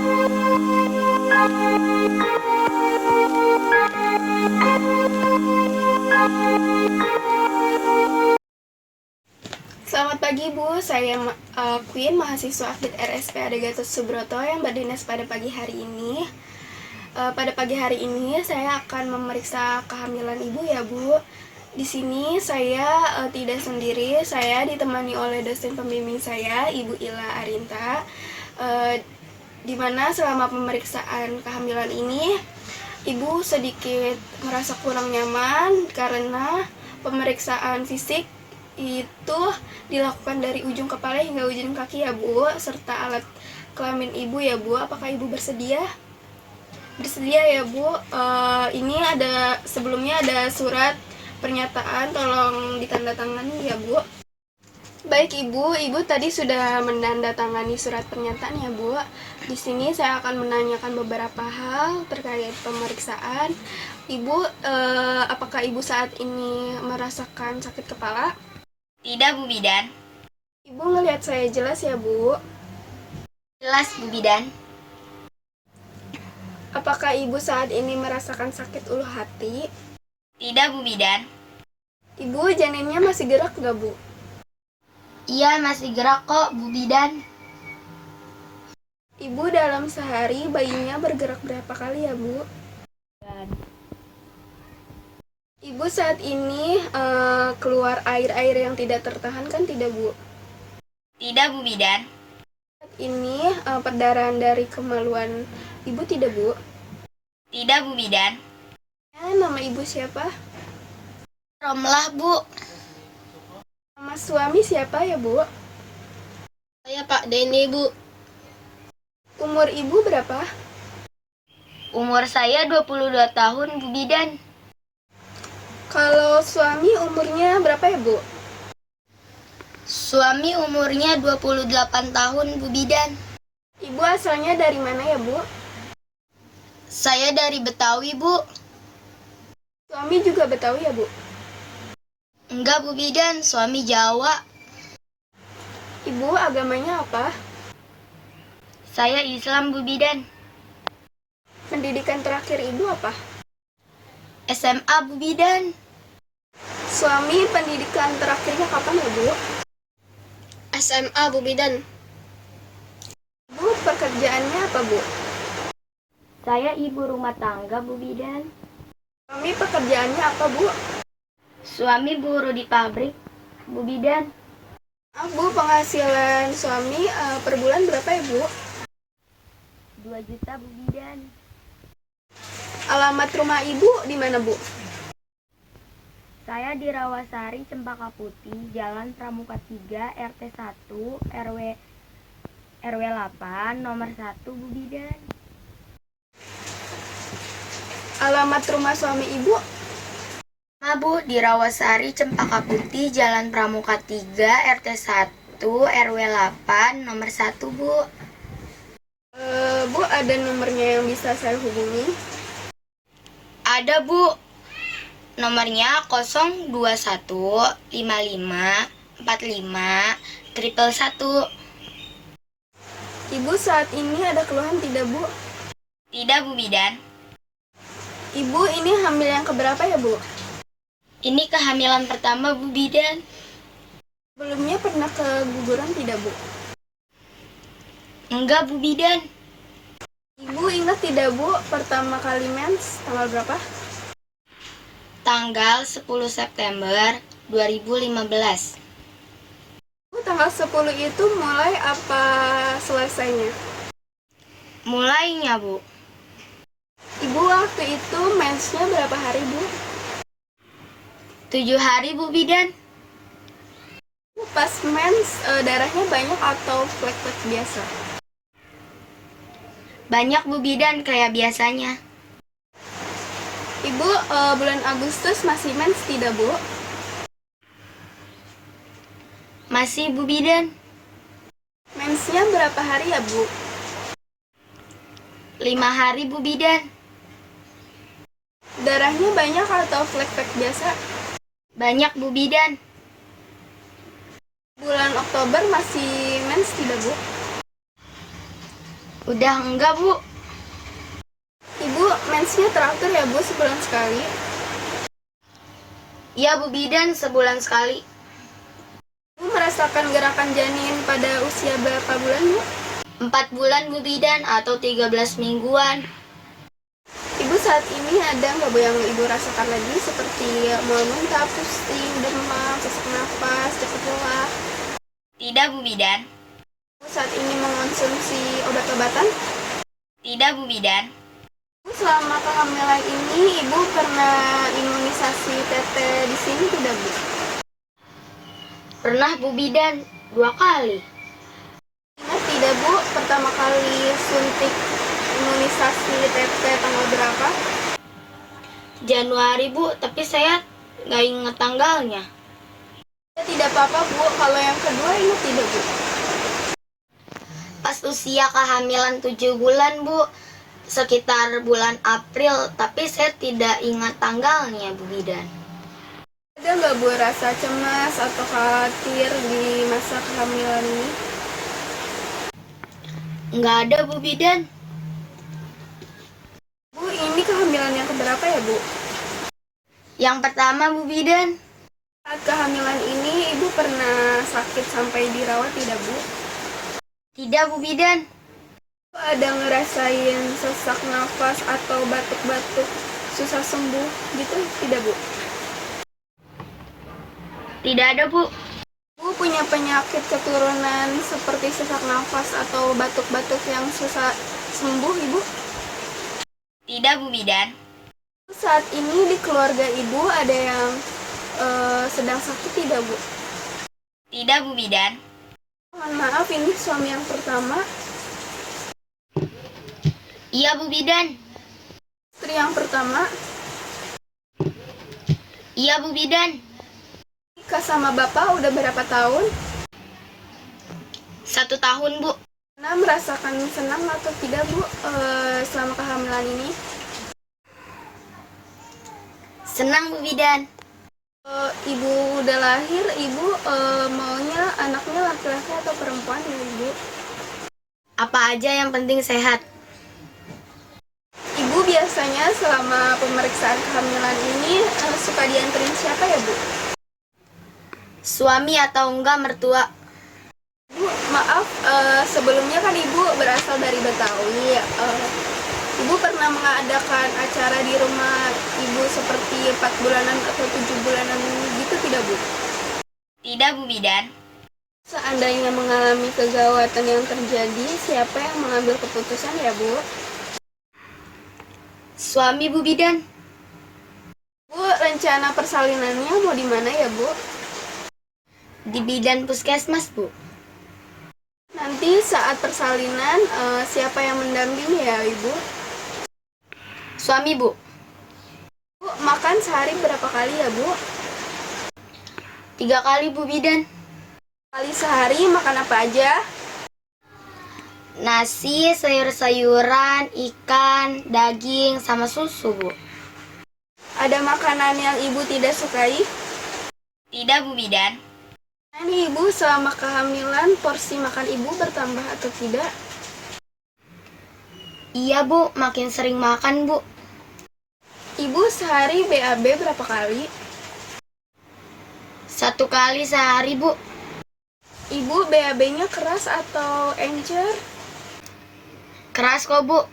Selamat pagi Bu, saya Queen, mahasiswa aktif RSPAD Gatot Subroto yang berdinas pada pagi hari ini. Pada pagi hari ini saya akan memeriksa kehamilan Ibu ya Bu. Di sini saya tidak sendiri, saya ditemani oleh dosen pembimbing saya, Ibu Ila Arinta. Di mana selama pemeriksaan kehamilan ini, Ibu sedikit merasa kurang nyaman karena pemeriksaan fisik itu dilakukan dari ujung kepala hingga ujung kaki ya Bu, serta alat kelamin Ibu ya Bu. Apakah Ibu bersedia? Bersedia ya Bu. Ini sebelumnya ada surat pernyataan, tolong ditandatangani ya Bu. Baik Ibu tadi sudah menandatangani surat pernyataan ya Bu. Di sini saya akan menanyakan beberapa hal terkait pemeriksaan. Ibu, apakah Ibu saat ini merasakan sakit kepala? Tidak, Bu Bidan. Ibu ngelihat saya jelas ya, Bu? Jelas, Bu Bidan. Apakah Ibu saat ini merasakan sakit ulu hati? Tidak, Bu Bidan. Ibu, janinnya masih gerak nggak, Bu? Iya, masih gerak kok, Bu Bidan. Ibu, dalam sehari bayinya bergerak berapa kali ya, Bu? Ibu saat ini keluar air-air yang tidak tertahankan tidak, Bu? Tidak, Bu Bidan. Saat ini perdarahan dari kemaluan Ibu tidak, Bu? Tidak, Bu Bidan. Nama Ibu siapa? Romlah, Bu. Nama suami siapa ya, Bu? Saya Pak Denny, Bu. Umur Ibu berapa? Umur saya 22 tahun, Bu Bidan. Kalau suami umurnya berapa ya, Bu? Suami umurnya 28 tahun, Bu Bidan. Ibu asalnya dari mana ya, Bu? Saya dari Betawi, Bu. Suami juga Betawi ya, Bu? Enggak, Bu Bidan. Suami Jawa. Ibu agamanya apa? Saya Islam, Bu Bidan. Pendidikan terakhir Ibu apa? SMA, Bu Bidan. Suami pendidikan terakhirnya kapan ya, Bu? SMA, Bu Bidan. Ibu pekerjaannya apa, Bu? Saya ibu rumah tangga, Bu Bidan. Suami pekerjaannya apa, Bu? Suami buruh di pabrik, Bu Bidan. Bu, penghasilan suami per bulan berapa ya, Bu? 2 juta, Bu Bidan. Alamat rumah Ibu di mana, Bu? Saya di Rawasari, Cempaka Putih, Jalan Pramuka 3, RT 1, RW 8, nomor 1, Bu Bidan. Alamat rumah suami Ibu? Bu, di Rawasari, Cempaka Putih, Jalan Pramuka 3, RT 1, RW 8, nomor 1, Bu. Bu, ada nomornya yang bisa saya hubungi? Ada, Bu. Nomornya 021 55 45 111. Ibu saat ini ada keluhan tidak, Bu? Tidak, Bu Bidan. Ibu ini hamil yang keberapa ya, Bu? Ini kehamilan pertama, Bu Bidan. Sebelumnya pernah keguguran tidak, Bu? Enggak, Bu Bidan. Ibu ingat tidak, Bu, pertama kali mens tanggal berapa? Tanggal 10 September 2015. Bu, tanggal 10 itu mulai apa selesainya? Mulainya, Bu. Ibu waktu itu mensnya berapa hari, Bu? 7 hari, Bu Bidan. Pas mens darahnya banyak atau flek-flek biasa? Banyak, Bu Bidan, kayak biasanya. Ibu bulan Agustus masih mens tidak, Bu? Masih, Bu Bidan. Mensnya berapa hari ya, Bu? 5 hari, Bu Bidan. Darahnya banyak atau flek-flek biasa? Banyak, Bu Bidan. Bulan Oktober masih mens tidak, Bu? Udah enggak, Bu. Ibu mensnya teratur ya Bu, sebulan sekali? Iya, Bu Bidan, sebulan sekali. Ibu merasakan gerakan janin pada usia berapa bulan Bu? 4 bulan, Bu Bidan, atau 13 mingguan. Ibu saat ini ada nggak Bu yang Ibu rasakan lagi seperti mual muntah, pusing, demam, sesak napas, cepat lelah? Tidak, Bu Bidan. Ibu saat ini mengonsumsi obat-obatan? Tidak, Bu Bidan. Ibu selama kehamilan ini Ibu pernah imunisasi TT di sini tidak Bu? Pernah, Bu Bidan, 2 kali. Ingat tidak Bu, pertama kali suntik imunisasi TT tanggal berapa? Januari, Bu, tapi saya nggak ingat tanggalnya. Ya, tidak apa-apa Bu, kalau yang kedua ingat tidak Bu? Pas usia kehamilan 7 bulan, Bu. Sekitar bulan April, tapi saya tidak ingat tanggalnya, Bu Bidan. Ada nggak Bu rasa cemas atau khawatir di masa kehamilan ini? Nggak ada, Bu Bidan. Bu, ini kehamilan yang keberapa ya Bu? Yang pertama, Bu Bidan. Saat kehamilan ini Ibu pernah sakit sampai dirawat tidak Bu? Tidak, Bu Bidan. Bu ada ngerasain sesak nafas atau batuk-batuk susah sembuh gitu tidak Bu? Tidak ada, Bu. Bu punya penyakit keturunan seperti sesak nafas atau batuk-batuk yang susah sembuh Ibu? Tidak, Bu Bidan. Saat ini di keluarga Ibu ada yang sedang sakit tidak Bu? Tidak, Bu Bidan. Mohon maaf, ini suami yang pertama. Iya, Bu Bidan. Istri yang pertama. Iya, Bu Bidan. Nikah sama Bapak udah berapa tahun? 1 tahun, Bu. Nah, merasakan senang atau tidak Bu selama kehamilan ini? Senang, Bu Bidan. Ibu udah lahir, Ibu maunya anaknya laki-laki atau perempuan ya Ibu? Apa aja yang penting sehat. Ibu biasanya selama pemeriksaan kehamilan ini suka dianterin siapa ya Bu? Suami atau enggak mertua. Bu, maaf, sebelumnya kan Ibu berasal dari Betawi. Ibu pernah mengadakan acara di rumah Ibu seperti 4 bulanan atau 7 bulanan gitu tidak Bu? Tidak, Bu Bidan. Seandainya mengalami kegawatan yang terjadi, siapa yang mengambil keputusan ya Bu? Suami, Bu Bidan. Bu, rencana persalinannya mau di mana ya Bu? Di bidan puskesmas, Bu. Nanti saat persalinan siapa yang mendampingi ya Ibu? Suami, Bu. Bu, makan sehari berapa kali ya Bu? 3 kali, Bu Bidan. Kali sehari makan apa aja? Nasi, sayur-sayuran, ikan, daging, sama susu, Bu. Ada makanan yang Ibu tidak sukai? Tidak, Bu Bidan. Nah, nih Ibu, selama kehamilan porsi makan Ibu bertambah atau tidak? Iya, Bu. Makin sering makan, Bu. Ibu sehari BAB berapa kali? 1 kali sehari, Bu. Ibu BAB-nya keras atau encer? Keras kok, Bu.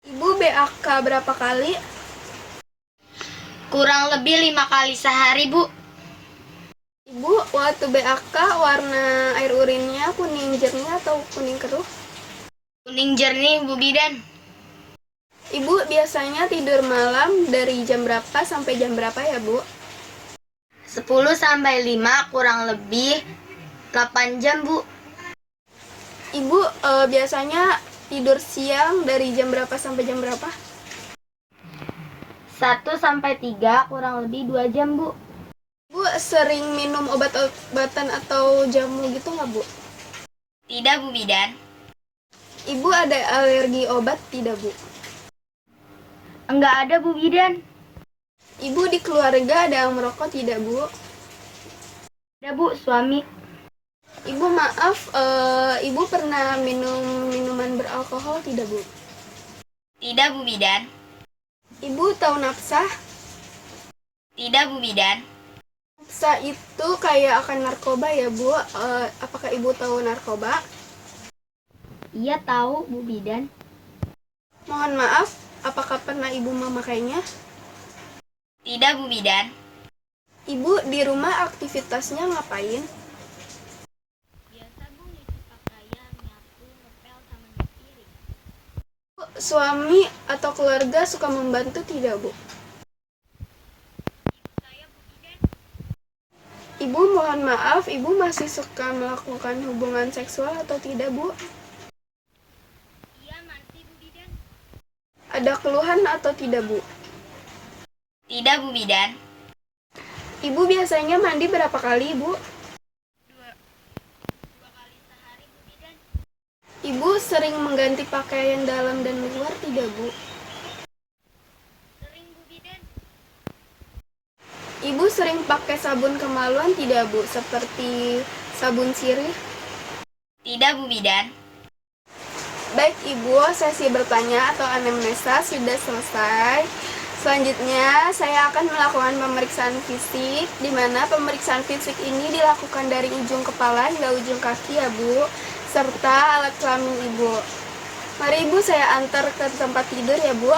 Ibu BAK berapa kali? Kurang lebih 5 kali sehari, Bu. Ibu, waktu BAK warna air urinnya kuning jernih atau kuning keruh? Kuning jernih, Bu Bidan. Ibu biasanya tidur malam dari jam berapa sampai jam berapa ya Bu? 10 sampai 5 kurang lebih 8 jam, Bu. Ibu biasanya tidur siang dari jam berapa sampai jam berapa? 1 sampai 3 kurang lebih 2 jam, Bu. Bu sering minum obat-obatan atau jamu gitu nggak Bu? Tidak, Bu Bidan. Ibu ada alergi obat tidak Bu? Enggak ada, Bu Bidan. Ibu di keluarga ada yang merokok tidak Bu? Ada, Bu, suami. Ibu maaf, Ibu pernah minum minuman alkohol tidak, Bu? Tidak, Bu Bidan. Ibu tahu nafsa? Tidak, Bu Bidan. Nafsa itu kayak akan narkoba ya, Bu? Apakah Ibu tahu narkoba? Iya tahu, Bu Bidan. Mohon maaf, apakah pernah Ibu memakainya? Tidak, Bu Bidan. Ibu di rumah aktivitasnya ngapain? Biasa, Bu, nyuci pakaian, nyapu, ngepel, sama nyuci piring. Suami atau keluarga suka membantu tidak, Bu? Saya, Bu Bidan. Ibu mohon maaf, Ibu masih suka melakukan hubungan seksual atau tidak, Bu? Iya, masih, Bu Bidan. Ada keluhan atau tidak, Bu? Tidak, Bu Bidan. Ibu biasanya mandi berapa kali, Bu? Dua kali sehari, Bu Bidan. Ibu sering mengganti pakaian dalam dan luar tidak, Bu? Sering, Bu Bidan. Ibu sering pakai sabun kemaluan tidak, Bu? Seperti sabun sirih? Tidak, Bu Bidan. Baik, Ibu, sesi bertanya atau anamnesa sudah selesai. Selanjutnya, saya akan melakukan pemeriksaan fisik, di mana pemeriksaan fisik ini dilakukan dari ujung kepala hingga ujung kaki ya, Bu, serta alat kelamin Ibu. Mari Ibu, saya antar ke tempat tidur ya, Bu.